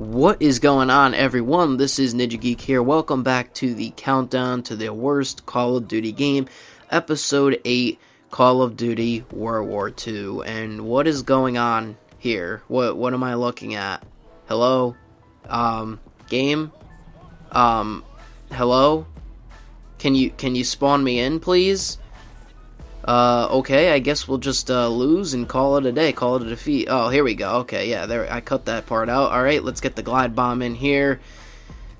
What is going on, everyone? This is NinjaGeek here. Welcome back to the countdown to the worst Call of Duty game, Episode 8, Call of Duty World War II. And what is going on here? What am I looking at? Hello? Game? Hello? Can you spawn me in, please? Okay, I guess we'll just, lose and call it a day, call it a defeat. Oh, here we go. Okay, yeah, there, I cut that part out. Alright, let's get the glide bomb in here.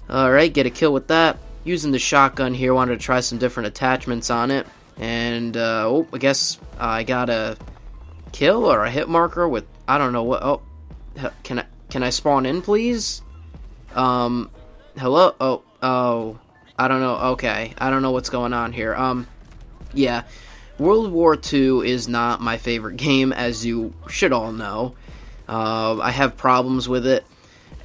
Alright, get a kill with that. Using the shotgun here, wanted to try some different attachments on it. And, I guess I got a kill or a hit marker with, I don't know what, oh, can I spawn in, please? Hello? Oh, I don't know, okay, I don't know what's going on here. Yeah. World War II is not my favorite game, as you should all know. I have problems with it,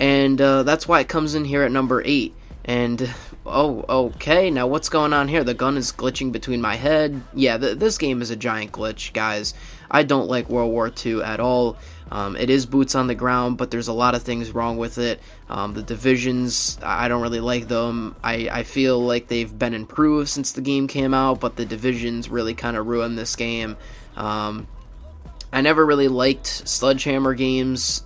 and that's why it comes in here at number 8. And, oh, okay, now what's going on here? The gun is glitching between my head. Yeah, this game is a giant glitch, guys. I don't like World War II at all. It is boots on the ground, but there's a lot of things wrong with it. The divisions, I don't really like them. I feel like they've been improved since the game came out, but the divisions really kind of ruined this game. I never really liked Sledgehammer games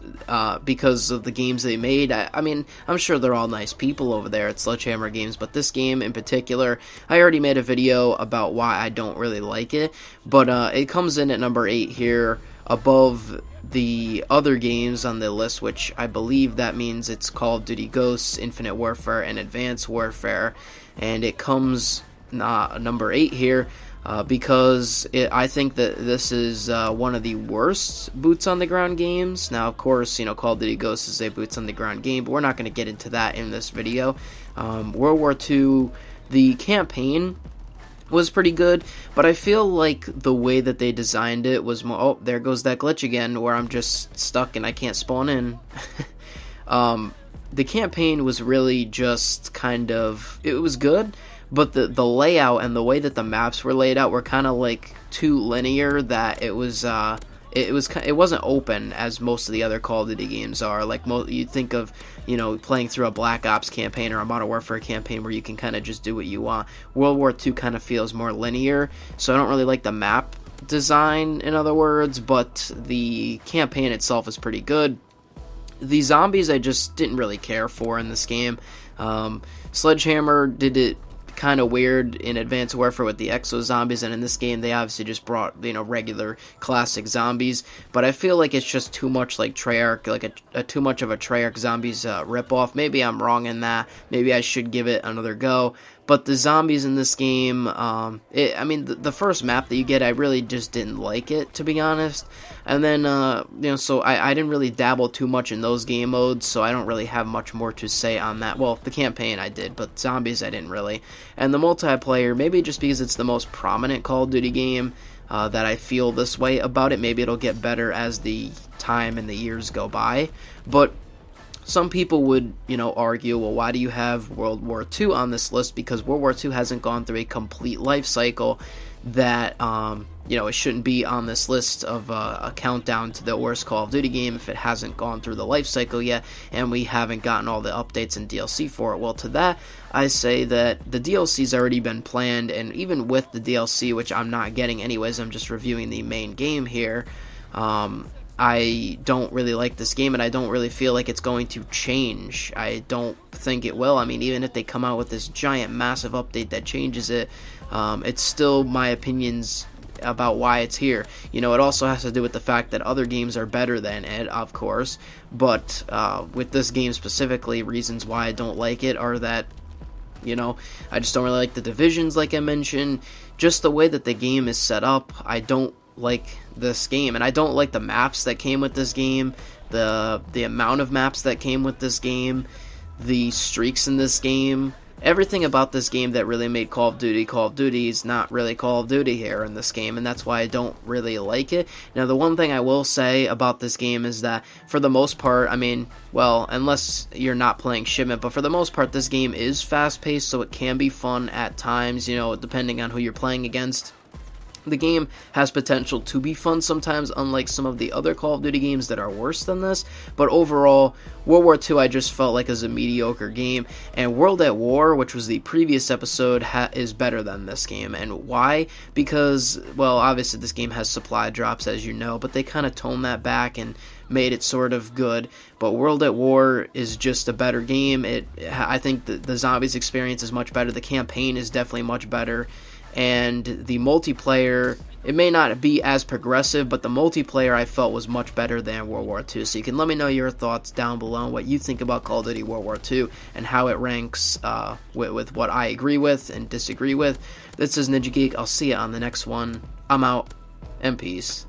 because of the games they made. I mean, I'm sure they're all nice people over there at Sledgehammer Games, but this game in particular, I already made a video about why I don't really like it, but it comes in at number 8 here, above the other games on the list, which I believe that means it's Call of Duty Ghosts, Infinite Warfare, and Advanced Warfare, and it comes number 8 here because I think that this is one of the worst boots on the ground games. Now, of course, you know, Call of Duty Ghosts is a boots on the ground game, but we're not going to get into that in this video. World War II, the campaign was pretty good, but I feel like the way that they designed it was more, oh, there goes that glitch again, where I'm just stuck and I can't spawn in. The campaign was really just kind of, it was good, but the layout and the way that the maps were laid out were kind of like too linear, that it wasn't open as most of the other Call of Duty games are. Like, you think of, you know, playing through a Black Ops campaign or a Modern Warfare campaign where you can kind of just do what you want. World War II kind of feels more linear, so I don't really like the map design, in other words, but the campaign itself is pretty good. The zombies I just didn't really care for in this game. Sledgehammer did it kind of weird in Advanced Warfare with the exo zombies, and in this game they obviously just brought, you know, regular classic zombies, but I feel like it's just too much like Treyarch, like a too much of a Treyarch zombies ripoff. Maybe I'm wrong in that, maybe I should give it another go, but the zombies in this game, I mean, the first map that you get, I really just didn't like it, to be honest, and then, you know, so I didn't really dabble too much in those game modes, so I don't really have much more to say on that. Well, the campaign I did, but zombies I didn't really. And the multiplayer, maybe just because it's the most prominent Call of Duty game, that I feel this way about it. Maybe it'll get better as the time and the years go by, but some people would, you know, argue, well, why do you have World War II on this list? Because World War II hasn't gone through a complete life cycle, that, you know, it shouldn't be on this list of a countdown to the worst Call of Duty game if it hasn't gone through the life cycle yet, and we haven't gotten all the updates and DLC for it. Well, to that, I say that the DLC's already been planned, and even with the DLC, which I'm not getting anyways, I'm just reviewing the main game here, I don't really like this game, and I don't really feel like it's going to change. I don't think it will. I mean, even if they come out with this giant, massive update that changes it, it's still my opinions about why it's here. You know, it also has to do with the fact that other games are better than it, of course, but with this game specifically, reasons why I don't like it are that, you know, I just don't really like the divisions, like I mentioned, just the way that the game is set up. I don't like this game, and I don't like the maps that came with this game, the amount of maps that came with this game, the streaks in this game. Everything about this game that really made Call of Duty is not really Call of Duty here in this game, and that's why I don't really like it. Now, the one thing I will say about this game is that, for the most part, I mean, well, unless you're not playing Shipment, but for the most part, this game is fast-paced, so it can be fun at times, you know, depending on who you're playing against. The game has potential to be fun sometimes, unlike some of the other Call of Duty games that are worse than this, but overall, World War II I just felt like is a mediocre game, and World at War, which was the previous episode, is better than this game. And why? Because, well, obviously this game has supply drops, as you know, but they kind of toned that back and made it sort of good. But World at War is just a better game. I think the zombies experience is much better, the campaign is definitely much better, and the multiplayer, it may not be as progressive, but the multiplayer I felt was much better than World War II. So you can let me know your thoughts down below on what you think about Call of Duty World War II and how it ranks with what I agree with and disagree with. This is NinjaGeek. I'll see you on the next one. I'm out, and peace.